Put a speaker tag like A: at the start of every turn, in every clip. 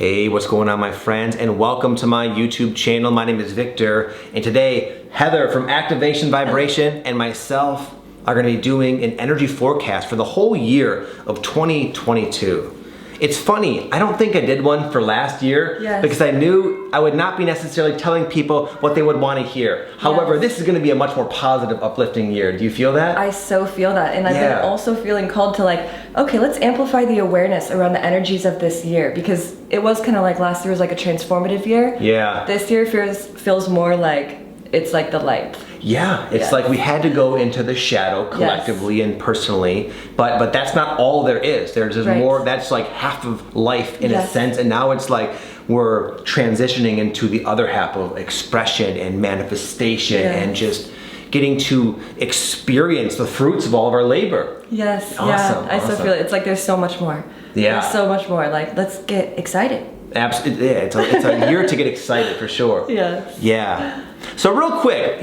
A: Hey, what's going on, my friends, and welcome to my YouTube channel. My name is Victor, and today Heather from Activation Vibration and myself are going to be doing an energy forecast for the whole year of 2022. It's funny, I don't think I did one for last year because I knew I would not be necessarily telling people what they would want to hear. However, this is going to be a much more positive, uplifting year. Do you feel that?
B: I so feel that, and I've been also feeling called to okay, let's amplify the awareness around the energies of this year, because it was kind of like last year was like a transformative year.
A: Yeah.
B: This year feels more like it's like the light.
A: Yeah, it's like we had to go into the shadow collectively and personally, but that's not all there is. There's more, that's like half of life in a sense, and now it's like we're transitioning into the other half of expression and manifestation and just getting to experience the fruits of all of our labor.
B: Yes,
A: awesome,
B: I so feel it. It's like there's so much more.
A: Yeah.
B: There's so much more. Like, let's get excited.
A: Absolutely, yeah, it's a year to get excited for sure.
B: Yes.
A: Yeah. So real quick,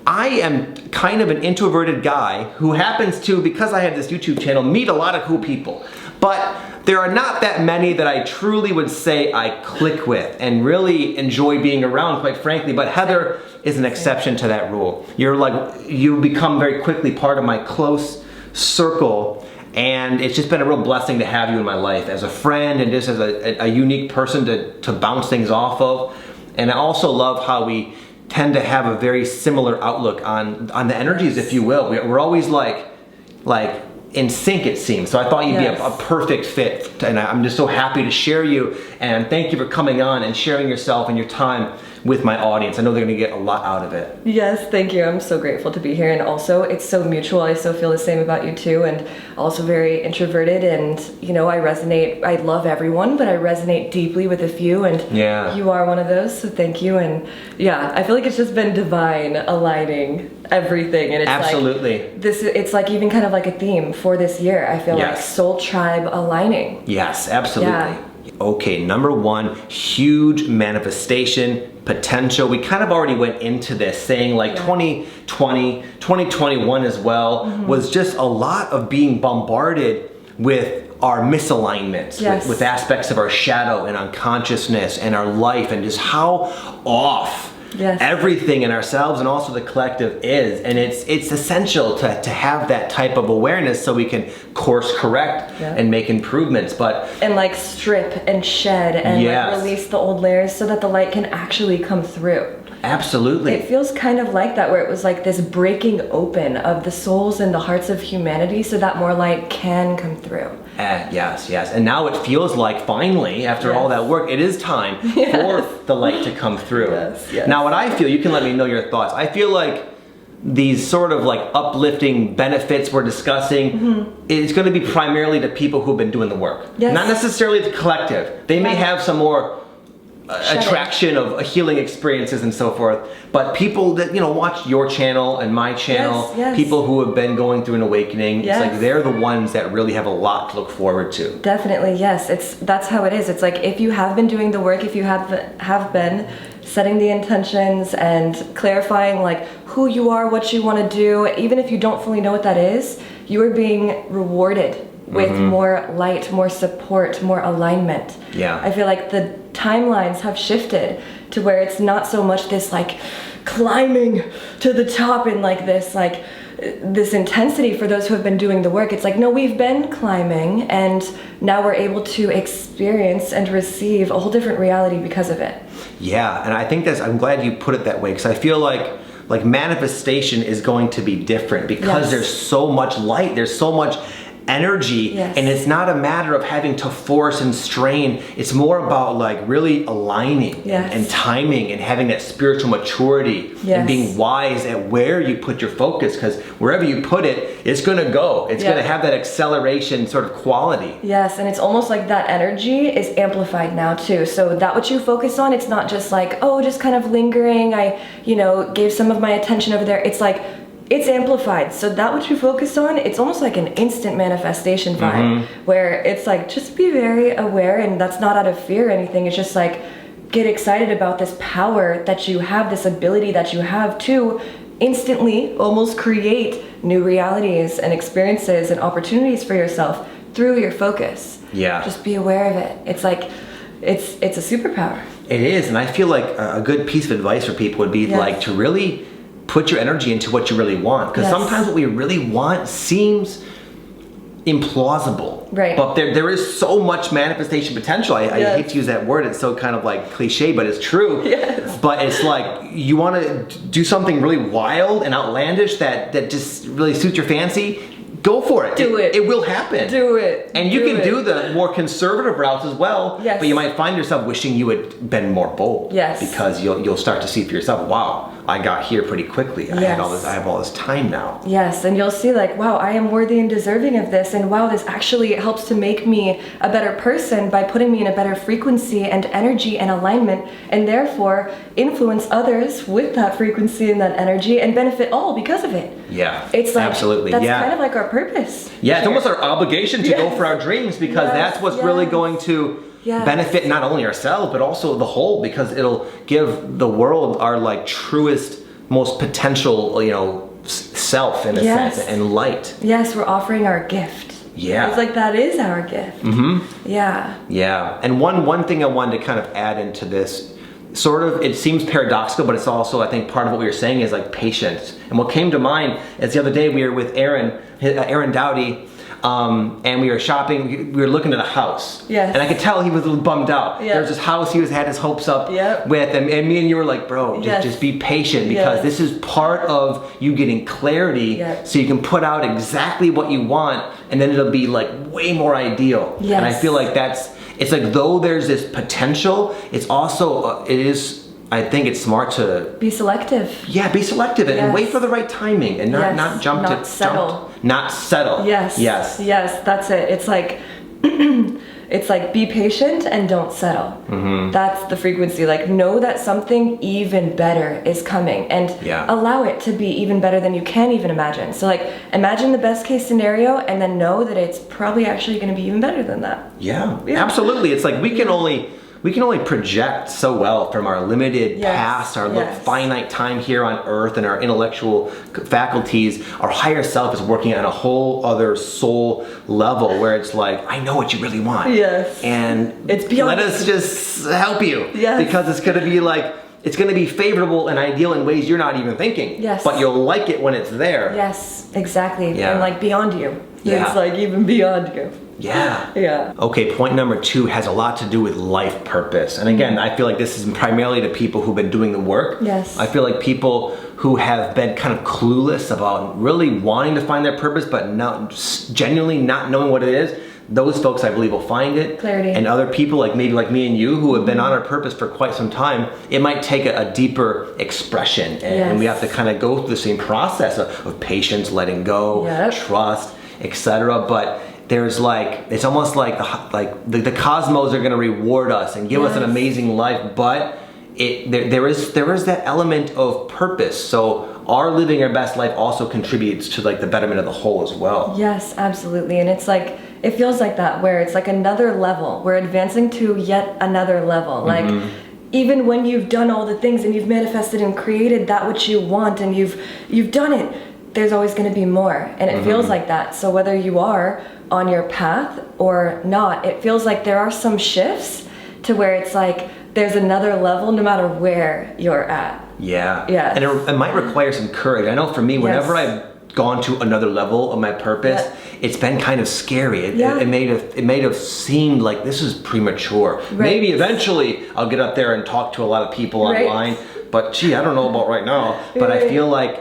A: I am kind of an introverted guy who happens to, because I have this YouTube channel, meet a lot of cool people. But there are not that many that I truly would say I click with and really enjoy being around, quite frankly. But Heather is an exception to that rule. You become very quickly part of my close circle. And it's just been a real blessing to have you in my life as a friend and just as a unique person to bounce things off of. And I also love how we tend to have a very similar outlook on the energies, if you will. We're always like in sync, it seems. So I thought you'd be a perfect fit, and I'm just so happy to share you, and thank you for coming on and sharing yourself and your time with my audience. I know they're gonna get a lot out of it.
B: Yes, thank you. I'm so grateful to be here, and also it's so mutual. I so feel the same about you too, and also very introverted, and I resonate. I love everyone, but I resonate deeply with a few, and you are one of those, so thank you. And I feel like it's just been divine aligning everything, and it's it's like even kind of like a theme for this year. I feel like soul tribe aligning.
A: Yes, absolutely. Okay, number one, huge manifestation potential. We kind of already went into this saying 2020, 2021 as well, was just a lot of being bombarded with our misalignments, with aspects of our shadow and unconsciousness and our life, and just how off everything in ourselves and also the collective is. And it's essential to have that type of awareness so we can course correct and make improvements.
B: And strip and shed and release the old layers so that the light can actually come through.
A: Absolutely.
B: It feels kind of like that, where it was like this breaking open of the souls and the hearts of humanity so that more light can come through.
A: Yes. And now it feels like finally, after all that work, it is time for the light to come through. Now what I feel, you can let me know your thoughts. I feel like these sort of uplifting benefits we're discussing is going to be primarily to people who've been doing the work. Not necessarily the collective. They may have some more attraction of healing experiences and so forth, but people that watch your channel and my channel, people who have been going through an awakening, it's like they're the ones that really have a lot to look forward to.
B: Definitely, yes. That's how it is. It's like if you have been doing the work, if you have been setting the intentions and clarifying who you are, what you want to do, even if you don't fully know what that is, you are being rewarded with more light, more support, more alignment. I feel like the timelines have shifted to where it's not so much this climbing to the top and this intensity for those who have been doing the work. It's no, we've been climbing, and now we're able to experience and receive a whole different reality because of it.
A: And I think I'm glad you put it that way, because I feel like manifestation is going to be different because there's so much light, there's so much energy, and it's not a matter of having to force and strain. It's more about really aligning and timing and having that spiritual maturity and being wise at where you put your focus, because wherever you put it, it's going to go. It's going to have that acceleration sort of quality.
B: And it's almost like that energy is amplified now too. So that what you focus on, it's not just just kind of lingering. I gave some of my attention over there. It's it's amplified. So that what you focus on, it's almost like an instant manifestation vibe, where it's just be very aware, and that's not out of fear or anything. It's just get excited about this power that you have, this ability that you have to instantly almost create new realities and experiences and opportunities for yourself through your focus.
A: Yeah.
B: Just be aware of it. It's it's a superpower.
A: It is, and I feel like a good piece of advice for people would be like to really put your energy into what you really want, because sometimes what we really want seems implausible,
B: right?
A: But there is so much manifestation potential. I hate to use that word, it's so kind of like cliche, but it's true. But it's like you want to do something really wild and outlandish that just really suits your fancy. Go for it.
B: Do it.
A: It will happen.
B: Do it.
A: And you can do the more conservative routes as well. But you might find yourself wishing you had been more bold. Because you'll start to see for yourself, wow, I got here pretty quickly. I have all this time now.
B: And you'll see like, wow, I am worthy and deserving of this, and wow, this actually helps to make me a better person by putting me in a better frequency and energy and alignment, and therefore influence others with that frequency and that energy and benefit all because of it. It's like,
A: absolutely.
B: That's kind of like our purpose.
A: It's almost our obligation to go for our dreams, because that's what's really going to benefit not only ourselves but also the whole, because it'll give the world our like truest, most potential, you know, self in a sense, and light.
B: We're offering our gift. It's like that is our gift. And
A: one thing I wanted to kind of add into this, sort of, it seems paradoxical, but it's also, I think, part of what we were saying is like patience. And what came to mind is the other day we were with Aaron Dowdy, and we were shopping. We were looking at a house, and I could tell he was a little bummed out. There was this house he had his hopes up with, and me and you were like, bro, just be patient, because this is part of you getting clarity, so you can put out exactly what you want, and then it'll be like way more ideal. And I feel like it's like, though there's this potential, it's also I think it's smart to
B: be selective.
A: Be selective and wait for the right timing, and not jump to
B: settle.
A: Not settle.
B: Yes, that's it. It's like it's like be patient and don't settle. That's the frequency. Like, know that something even better is coming, and allow it to be even better than you can even imagine. So like, imagine the best case scenario and then know that it's probably actually going to be even better than that.
A: Absolutely. It's like we can only project so well from our limited past, our finite time here on earth, and our intellectual faculties. Our higher self is working on a whole other soul level, where it's like, I know what you really want. And
B: it's beyond.
A: Let us just help you. Because it's going to be like, it's going to be favorable and ideal in ways you're not even thinking. But you'll like it when it's there.
B: Exactly. And like beyond you. It's like even beyond you. Okay,
A: point number 2 has a lot to do with life purpose. And again, I feel like this is primarily to people who've been doing the work. I feel like people who have been kind of clueless about really wanting to find their purpose, but genuinely not knowing what it is, those folks, I believe, will find it.
B: Clarity.
A: And other people, like maybe like me and you, who have been on our purpose for quite some time, it might take a deeper expression. And we have to kind of go through the same process of patience, letting go, trust, etc. But there's like, it's almost like the cosmos are going to reward us and give us an amazing life, but there is that element of purpose. So our living our best life also contributes to like the betterment of the whole as well.
B: Absolutely. And it's like, it feels like that, where it's like another level. We're advancing to yet another level. Like, even when you've done all the things and you've manifested and created that which you want, and you've done it, there's always going to be more. And it feels like that. So whether you are on your path or not, it feels like there are some shifts to where it's like there's another level no matter where you're at. And it might require some courage. I know for me, whenever I've gone to another level of my purpose, it's been kind of scary. It may have seemed like this is premature. Maybe eventually I'll get up there and talk to a lot of people online, but gee, I don't know about right now. But I feel like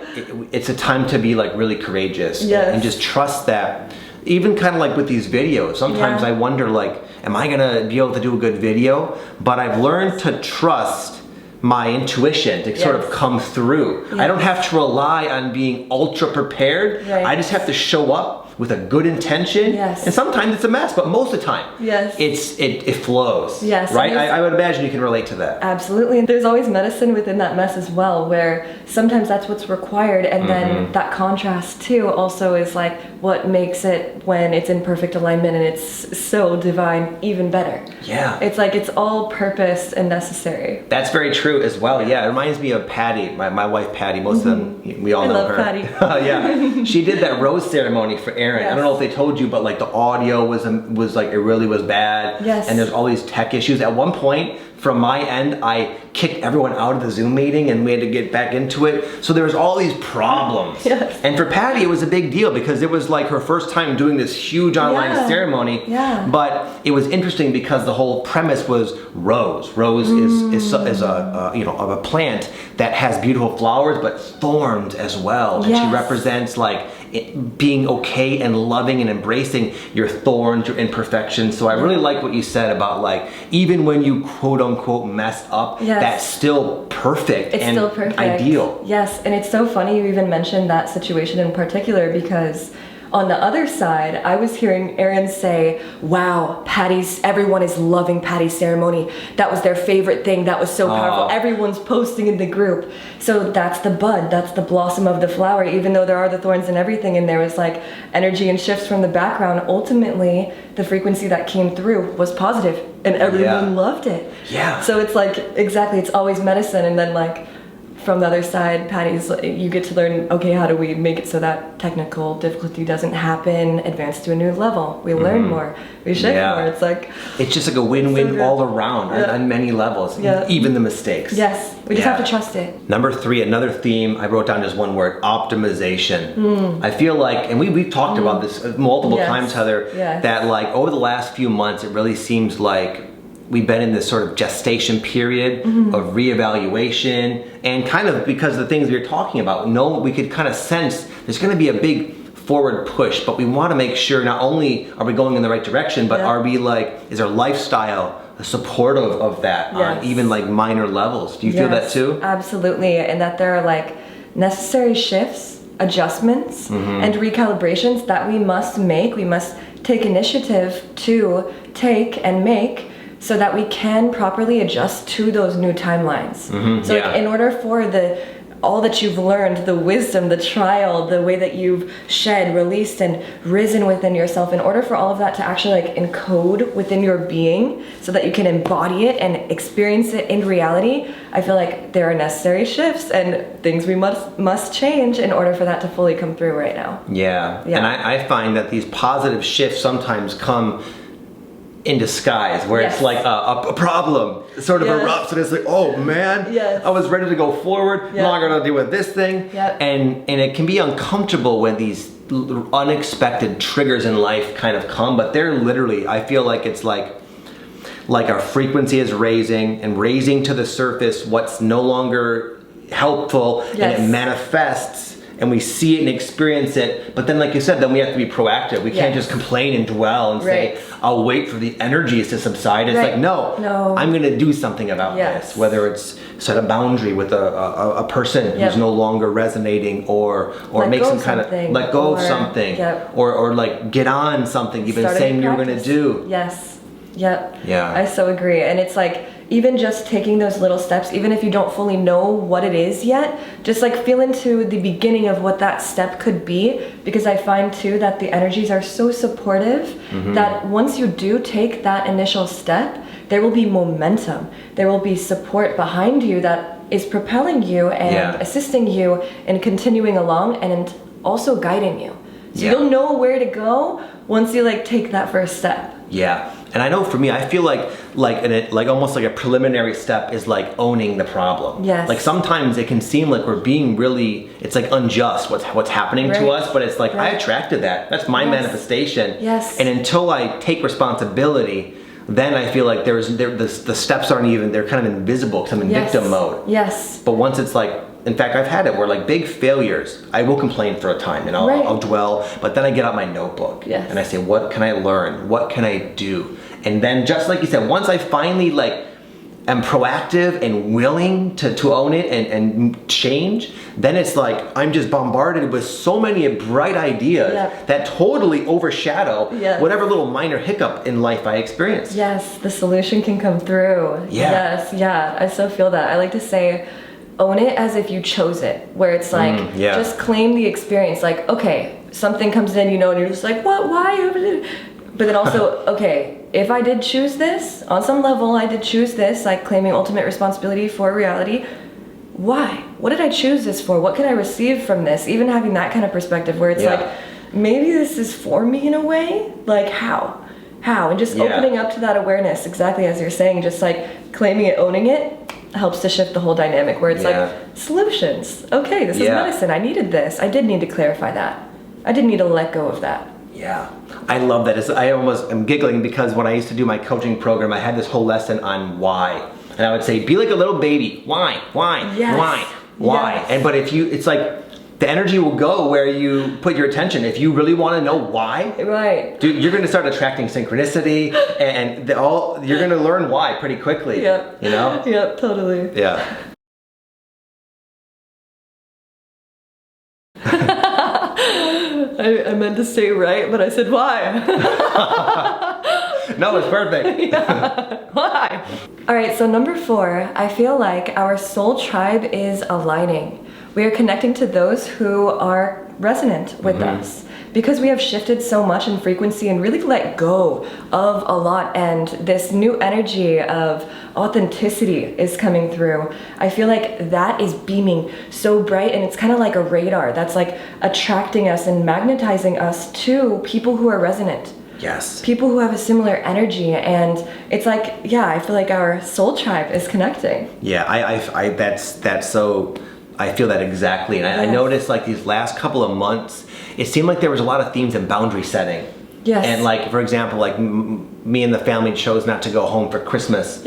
B: it's a time to be like really courageous and just trust that. Even kind of like with these videos, sometimes I wonder, like, am I gonna be able to do a good video? But I've learned to trust my intuition to sort of come through. I don't have to rely on being ultra prepared. I just have to show up with a good intention. And sometimes it's a mess, but most of the time it flows. Right? I would imagine you can relate to that. Absolutely. And there's always medicine within that mess as well, where sometimes that's what's required, and then that contrast too also is like what makes it, when it's in perfect alignment and it's so divine, even better. It's like it's all purpose and necessary.
A: That's very true as well. It reminds me of Patty, my wife Patty. Most of them, we all know her.
B: I love Patty.
A: She did that rose ceremony for Aaron Aaron. I don't know if they told you, but like the audio was like, it really was bad.
B: Yes.
A: And there's all these tech issues. At one point, from my end, I kicked everyone out of the Zoom meeting and we had to get back into it. So there was all these problems.
B: Yes.
A: And for Patty, it was a big deal because it was like her first time doing this huge online ceremony.
B: Yeah.
A: But it was interesting because the whole premise was rose. Rose is a you know, of a plant that has beautiful flowers but thorns as well. And she represents like being okay and loving and embracing your thorns, your imperfections. So I really like what you said about like, even when you quote unquote messed up, that's still perfect and still perfect. Ideal.
B: Yes, and it's so funny you even mentioned that situation in particular because on the other side, I was hearing Aaron say, wow, everyone is loving Patty's ceremony. That was their favorite thing. That was so powerful. Everyone's posting in the group. So that's the bud, that's the blossom of the flower, even though there are the thorns and everything, and there was like energy and shifts from the background. Ultimately, the frequency that came through was positive and everyone loved it.
A: Yeah.
B: So it's like, exactly, it's always medicine, and then like, from the other side, Patty's, you get to learn, okay, how do we make it so that technical difficulty doesn't happen, advance to a new level. We learn more, we shift more. It's like...
A: It's just like a win-win all around on many levels, even the mistakes.
B: Yes, we just have to trust it.
A: Number 3, another theme, I wrote down just one word, optimization. I feel like, and we've talked about this multiple times, Heather, that like over the last few months, it really seems like we've been in this sort of gestation period of reevaluation, and kind of because of the things we were talking about, we could kind of sense there's going to be a big forward push, but we want to make sure not only are we going in the right direction, but are we like, is our lifestyle supportive of that on even like minor levels? Do you feel that too?
B: Absolutely, and that there are like necessary shifts, adjustments, and recalibrations that we must make. We must take initiative to take and make so that we can properly adjust to those new timelines. So like, in order for all that you've learned, the wisdom, the trial, the way that you've shed, released, and risen within yourself, in order for all of that to actually like encode within your being so that you can embody it and experience it in reality, I feel like there are necessary shifts and things we must change in order for that to fully come through right now.
A: And I find that these positive shifts sometimes come in disguise, where it's like a problem sort of erupts, and it's like, oh man, I was ready to go forward, now I'm gonna deal with this thing, and it can be uncomfortable when these unexpected triggers in life kind of come, but they're literally, I feel like it's like our frequency is raising to the surface what's no longer helpful, and it manifests, and we see it and experience it. But then, like you said, then we have to be proactive. We can't just complain and dwell and say, I'll wait for the energies to subside. It's like, no, I'm gonna do something about this. Whether it's set a boundary with a person who's no longer resonating, or make some kind of, let go of something, or like get on something you've been saying you're gonna do. I so agree. And it's like, even just taking those little steps, even if you don't fully know what it is yet, just like feel into the beginning of what that step could be, because I find too that the energies are so supportive that once you do take that initial step, there will be momentum. There will be support behind you that is propelling you and assisting you in continuing along, and also guiding you. So you'll know where to go once you like take that first step. And I know for me, I feel like almost like a preliminary step is like owning the problem. Like sometimes it can seem like we're being really, it's like unjust what's happening to us, but it's like I attracted that. That's my manifestation. And until I take responsibility, then I feel like the steps aren't even, they're kind of invisible because I'm in victim mode. But once it's like, in fact, I've had it where like big failures, I will complain for a time and I'll dwell, but then I get out my notebook and I say, what can I learn? What can I do? And then just like you said, once I finally like am proactive and willing to own it and change, then it's like I'm just bombarded with so many bright ideas that totally overshadow whatever little minor hiccup in life I experience.
B: The solution can come through. I so feel that. I like to say, own it as if you chose it, where it's like, just claim the experience. Like, okay, something comes in, and you're just like, what, why? But then also, okay, if I did choose this, on some level I did choose this, like claiming ultimate responsibility for reality, why? What did I choose this for? What can I receive from this? Even having that kind of perspective where it's like, maybe this is for me in a way. Like how? And just opening up to that awareness, exactly as you're saying, just like claiming it, owning it, helps to shift the whole dynamic where it's like solutions. Okay, this is medicine. I needed this. I did need to clarify that. I did need to let go of that.
A: Yeah, I love that. I almost am giggling because when I used to do my coaching program, I had this whole lesson on why. And I would say, be like a little baby. Why?
B: Yes.
A: And but if you, it's like, the energy will go where you put your attention. If you really want to know why, dude, you're going to start attracting synchronicity, and you're going to learn why pretty quickly.
B: Yep.
A: You know?
B: Yep, totally.
A: Yeah.
B: I meant to say right, but I said why.
A: No, it's perfect.
B: Yeah. Why? All right, so number 4, I feel like our soul tribe is aligning. We are connecting to those who are resonant with us because we have shifted so much in frequency and really let go of a lot, and this new energy of authenticity is coming through. I feel like that is beaming so bright, and it's kind of like a radar that's like attracting us and magnetizing us to people who are resonant.
A: Yes.
B: People who have a similar energy, and it's like, I feel like our soul tribe is connecting.
A: Yeah, that's so, I feel that exactly. And I noticed like these last couple of months, it seemed like there was a lot of themes in boundary setting.
B: Yes.
A: And like, for example, like me and the family chose not to go home for Christmas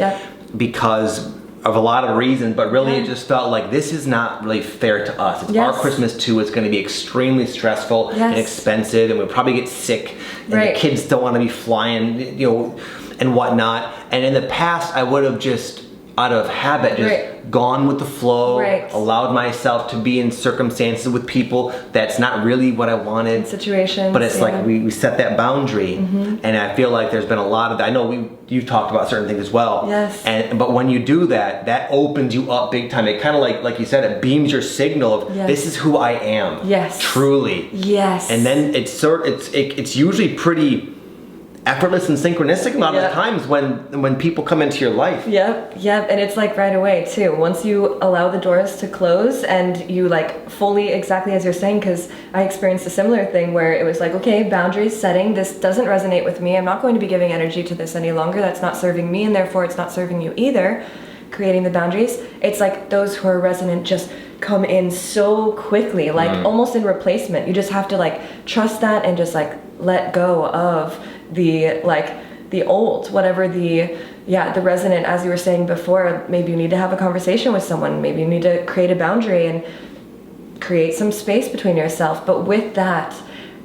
A: because of a lot of reasons, but really it just felt like this is not really fair to us. It's our Christmas too. It's going to be extremely stressful and expensive, and we'll probably get sick, and the kids don't want to be flying, you know, and whatnot. And in the past, I would have just, out of habit, just gone with the flow, allowed myself to be in circumstances with people that's not really what I wanted.
B: In situations.
A: But it's like we set that boundary, and I feel like there's been a lot of that. I know you've talked about certain things as well.
B: Yes.
A: But when you do that, that opens you up big time. It kind of like you said, it beams your signal of this is who I am.
B: Yes.
A: Truly.
B: Yes.
A: And then it's usually pretty effortless and synchronistic a lot of the times when people come into your life.
B: Yep, and it's like right away too. Once you allow the doors to close and you like fully, exactly as you're saying, because I experienced a similar thing where it was like, okay, boundaries setting, this doesn't resonate with me. I'm not going to be giving energy to this any longer. That's not serving me, and therefore it's not serving you either. Creating the boundaries, it's like those who are resonant just come in so quickly, like almost in replacement. You just have to like trust that and just like let go of the old, whatever the resonant, as you were saying before. Maybe you need to have a conversation with someone. Maybe you need to create a boundary and create some space between yourself. But with that,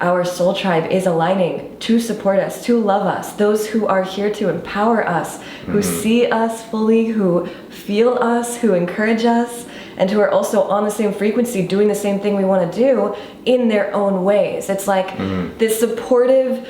B: our soul tribe is aligning to support us, to love us, those who are here to empower us, who see us fully, who feel us, who encourage us, and who are also on the same frequency, doing the same thing we want to do in their own ways. It's like this supportive,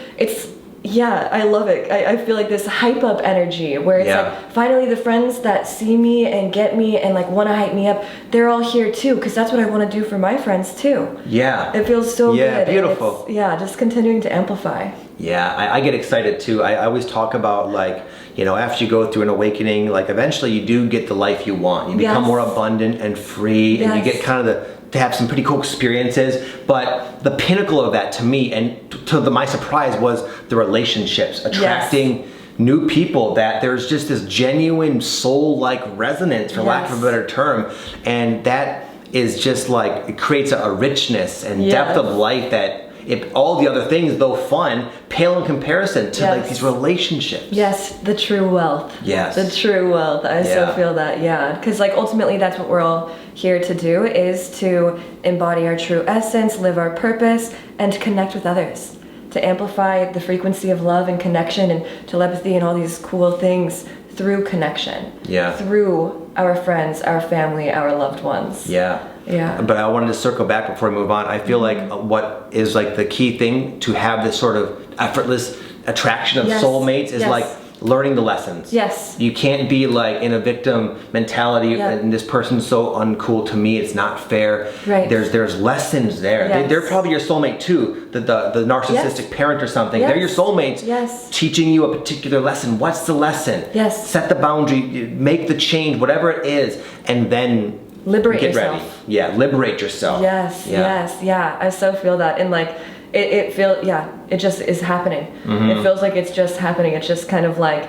B: I love it. I feel like this hype up energy where it's like finally the friends that see me and get me and like want to hype me up, they're all here too, because that's what I want to do for my friends too. Yeah. It feels so good.
A: Yeah, beautiful.
B: Just continuing to amplify.
A: Yeah, I get excited too. I always talk about like, you know, after you go through an awakening, like eventually you do get the life you want. You become more abundant and free, and you get kind of to have some pretty cool experiences. But the pinnacle of that to me, and to my surprise, was the relationships, attracting new people, that there's just this genuine soul-like resonance, for lack of a better term. And that is just like, it creates a richness and depth of life that all the other things, though fun, pale in comparison to like these relationships. Yes,
B: the true wealth.
A: Yes.
B: The true wealth. I so feel that, because like ultimately that's what we're all here to do, is to embody our true essence, live our purpose, and to connect with others. To amplify the frequency of love and connection and telepathy and all these cool things through connection. Yeah. Through our friends, our family, our loved ones.
A: Yeah. But I wanted to circle back before we move on. I feel like what is like the key thing to have this sort of effortless attraction of soulmates is like learning the lessons. You can't be like in a victim mentality and this person's so uncool to me, it's not fair. There's lessons there. They're probably your soulmate too. The narcissistic parent or something. They're your soulmates teaching you a particular lesson. What's the lesson? Set the boundary, make the change, whatever it is, and then
B: liberate
A: get
B: yourself.
A: Ready. Liberate yourself.
B: I so feel that. And like, it feels, it just is happening. It feels like it's just happening. It's just kind of like,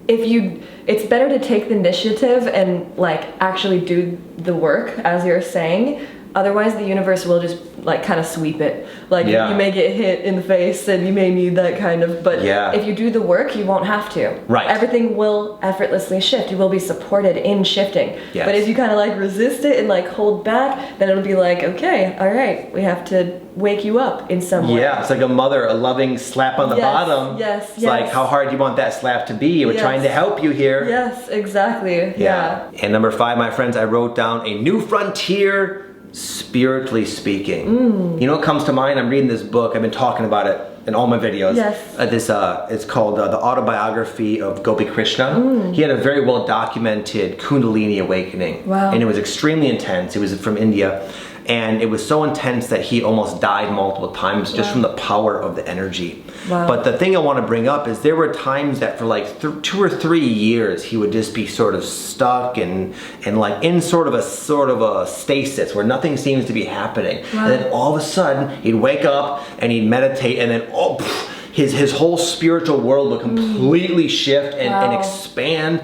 B: it's better to take the initiative and like actually do the work, as you're saying. Otherwise, the universe will just like kind of sweep it. Like you may get hit in the face and you may need that kind of, but if you do the work, you won't have to.
A: Right.
B: Everything will effortlessly shift. You will be supported in shifting.
A: Yes.
B: But if you kind of like resist it and like hold back, then it'll be like, okay, all right, we have to wake you up in some way.
A: Yeah, it's like a mother, a loving slap on the bottom.
B: Yes,
A: It's like, how hard do you want that slap to be? We're trying to help you here.
B: Yes, exactly. Yeah.
A: And number 5, my friends, I wrote down a new frontier, spiritually speaking. You know what comes to mind? I'm reading this book. I've been talking about it in all my videos.
B: Yes.
A: It's called The Autobiography of Gopi Krishna. He had a very well documented Kundalini awakening.
B: Wow.
A: And it was extremely intense. He was from India. And it was so intense that he almost died multiple times just from the power of the energy.
B: Wow.
A: But the thing I want to bring up is there were times that for like 2 or 3 years he would just be sort of stuck and like in sort of a stasis where nothing seems to be happening.
B: Wow.
A: And then all of a sudden he'd wake up and he'd meditate, and then his whole spiritual world would completely shift and expand.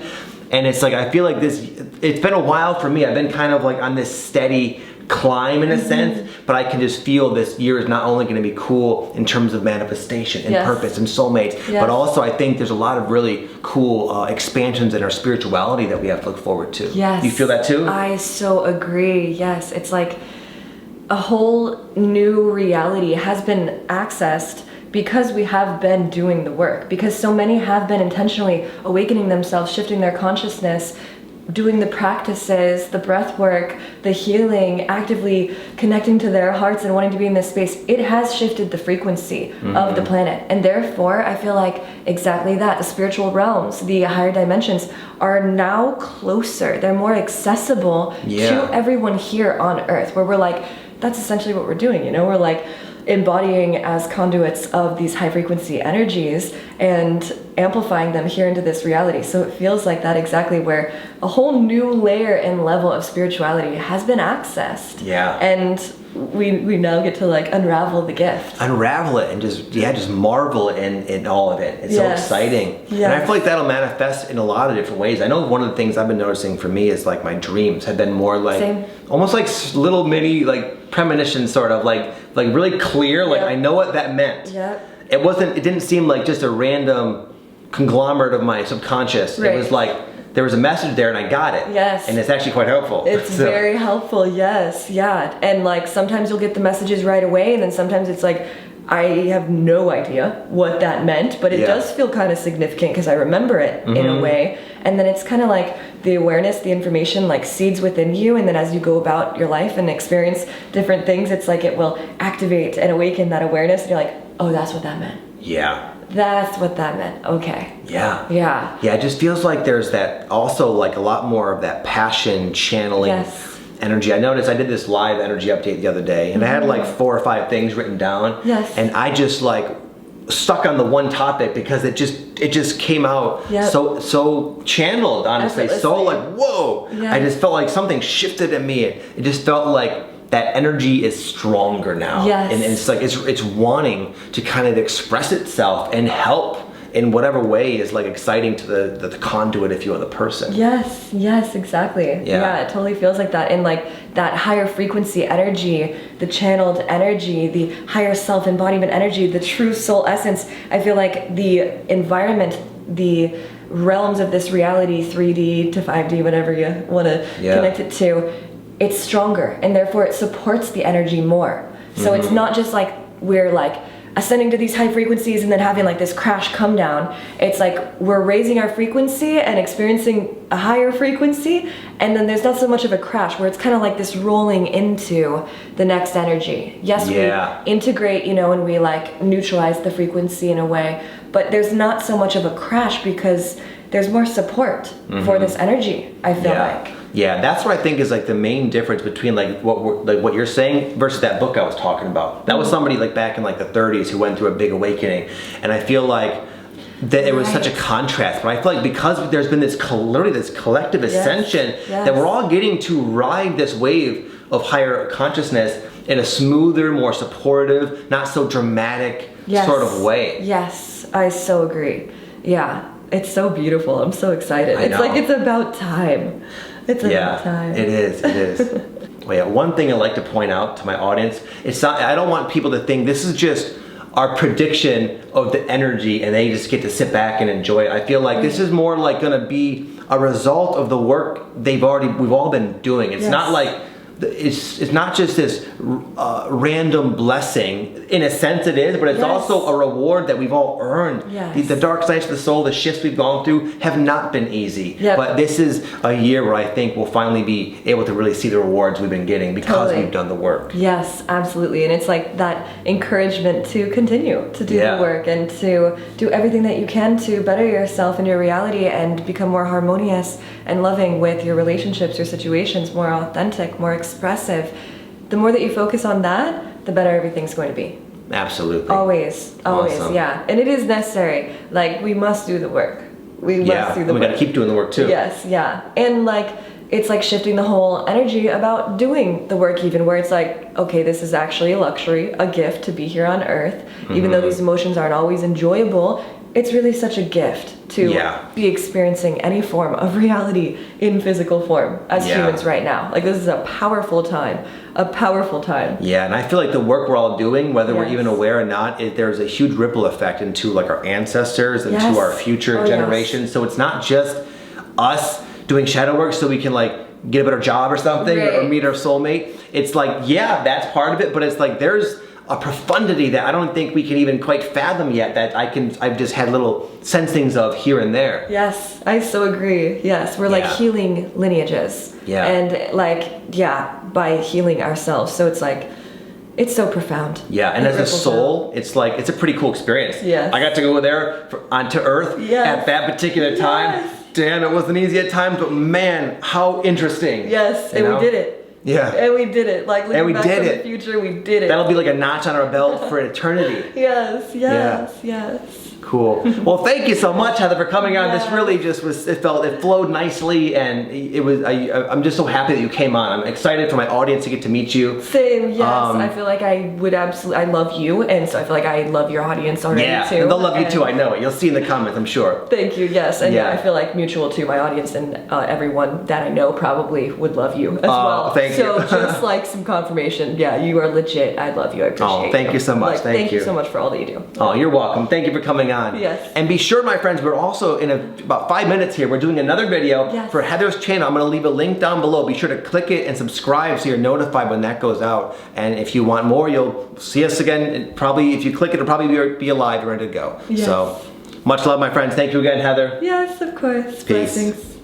A: And it's like, I feel like it's been a while for me. I've been kind of like on this steady climb in a sense, but I can just feel this year is not only going to be cool in terms of manifestation and purpose and soulmates, but also I think there's a lot of really cool expansions in our spirituality that we have to look forward to.
B: Yes.
A: You feel that too?
B: I so agree. Yes. It's like a whole new reality has been accessed because we have been doing the work, because so many have been intentionally awakening themselves, shifting their consciousness, doing the practices, the breath work, the healing, actively connecting to their hearts and wanting to be in this space. It has shifted the frequency of the planet. And therefore, I feel like exactly that. The spiritual realms, the higher dimensions are now closer. They're more accessible to everyone here on Earth, where we're like, that's essentially what we're doing, you know? We're like embodying as conduits of these high frequency energies and amplifying them here into this reality. So it feels like that exactly where a whole new layer and level of spirituality has been accessed.
A: Yeah.
B: And we now get to like unravel the gift.
A: Unravel it and just marvel in all of it. It's so exciting.
B: Yes.
A: And I feel like that'll manifest in a lot of different ways. I know one of the things I've been noticing for me is like my dreams have been more like almost like little mini like premonitions, sort of like really clear. Like I know what that meant. It didn't seem like just a random conglomerate of my subconscious. It was like there was a message there and I got it.
B: Yes.
A: And it's actually quite helpful.
B: It's very helpful, yes, yeah. And like sometimes you'll get the messages right away, and then sometimes it's like, I have no idea what that meant, but it does feel kind of significant because I remember it in a way. And then it's kind of like the awareness, the information like seeds within you, and then as you go about your life and experience different things, it's like it will activate and awaken that awareness, and you're like, oh, that's what that meant.
A: Yeah.
B: That's what that meant. Okay.
A: Yeah.
B: Yeah.
A: Yeah, it just feels like there's that also like a lot more of that passion channeling energy. I noticed I did this live energy update the other day, and I had like 4 or 5 things written down.
B: Yes.
A: And I just like stuck on the one topic because it just came out so channeled, honestly. So like, whoa. I just felt like something shifted in me. It just felt like that energy is stronger now.
B: Yes.
A: And it's like it's wanting to kind of express itself and help in whatever way is like exciting to the conduit, if you will, the person.
B: Yes, exactly. Yeah, it totally feels like that. And like that higher frequency energy, the channeled energy, the higher self-embodiment energy, the true soul essence, I feel like the environment, the realms of this reality, 3D to 5D, whatever you want to connect it to, it's stronger, and therefore it supports the energy more. So it's not just like we're like ascending to these high frequencies and then having like this crash come down. It's like we're raising our frequency and experiencing a higher frequency, and then there's not so much of a crash where it's kind of like this rolling into the next energy. Yes, we integrate, you know, and we like neutralize the frequency in a way, but there's not so much of a crash because there's more support for this energy, I feel like.
A: Yeah, that's what I think is like the main difference between like what you're saying versus that book I was talking about. That was somebody like back in like the 30s who went through a big awakening, and I feel like that it was such a contrast. But I feel like because there's been this literally this collective ascension that we're all getting to ride this wave of higher consciousness, in a smoother, more supportive, not so dramatic sort of way.
B: Yes, I so agree. Yeah, it's so beautiful. I'm so excited.
A: I
B: It's
A: know.
B: like it's about time. It's about time.
A: It is. It is. Well, yeah, one thing I like to point out to my audience, it's not. I don't want people to think this is just our prediction of the energy and they just get to sit back and enjoy it. I feel like this is more like going to be a result of the work we've all been doing. It's not like it's not just this random blessing. In a sense it is, but it's also a reward that we've all earned. The dark nights of the soul, the shifts we've gone through have not been easy. But this is a year where I think we'll finally be able to really see the rewards we've been getting because we've done the work.
B: Yes, absolutely. And it's like that encouragement to continue to do the work and to do everything that you can to better yourself and your reality and become more harmonious and loving with your relationships, your situations, more authentic, more expressive. The more that you focus on that, the better everything's going to be.
A: Absolutely.
B: Always,
A: Awesome.
B: yeah. And it is necessary. Like, we must do the work. We must do the work.
A: We gotta keep doing the work too.
B: Yes, yeah. And like, it's like shifting the whole energy about doing the work even, where it's like, okay, this is actually a luxury, a gift to be here on earth. Even though these emotions aren't always enjoyable, it's really such a gift to be experiencing any form of reality in physical form as humans right now. Like, this is a powerful time. A powerful time.
A: Yeah, and I feel like the work we're all doing, whether we're even aware or not, there's a huge ripple effect into like our ancestors and to our future generations. So it's not just us doing shadow work so we can like get a better job or something or meet our soulmate. It's like, that's part of it, but it's like there's a profundity that I don't think we can even quite fathom yet that I've just had little sensings of here and there.
B: Yes, I so agree. Yes, we're like healing lineages.
A: Yeah.
B: And like, by healing ourselves. So it's like, it's so profound.
A: Yeah, and as a soul, it's like, it's a pretty cool experience.
B: Yes.
A: I got to go there onto Earth at that particular time. Damn, it wasn't easy at times, but man, how interesting.
B: Yes, and we did it.
A: Yeah.
B: And we did it. Like, looking back
A: did
B: from the future, we did it.
A: That'll be like a notch on our belt for eternity.
B: Yes.
A: Cool. Well, thank you so much, Heather, for coming on. This really just was, it flowed nicely, and it was, I'm just so happy that you came on. I'm excited for my audience to get to meet you.
B: Same, yes. I feel like I would I love you, and so I feel like I love your audience already too.
A: Yeah, and they'll love you too, I know it. You'll see in the comments, I'm sure.
B: Thank you, yes. And I feel like mutual to my audience, and everyone that I know probably would love you as well.
A: Thank you.
B: So just like some confirmation, you are legit. I love you, I appreciate you.
A: Thank you so much,
B: thank you so much for all that you do.
A: Oh, you're welcome. Thank you for coming on.
B: Yes.
A: And be sure, my friends, we're also in about 5 minutes here, we're doing another video for Heather's channel. I'm going to leave a link down below. Be sure to click it and subscribe so you're notified when that goes out. And if you want more, you'll see us again. Probably, if you click it, it'll probably be alive, ready to go.
B: Yes.
A: So, much love, my friends. Thank you again, Heather.
B: Yes, of course.
A: Peace.
B: Blessings.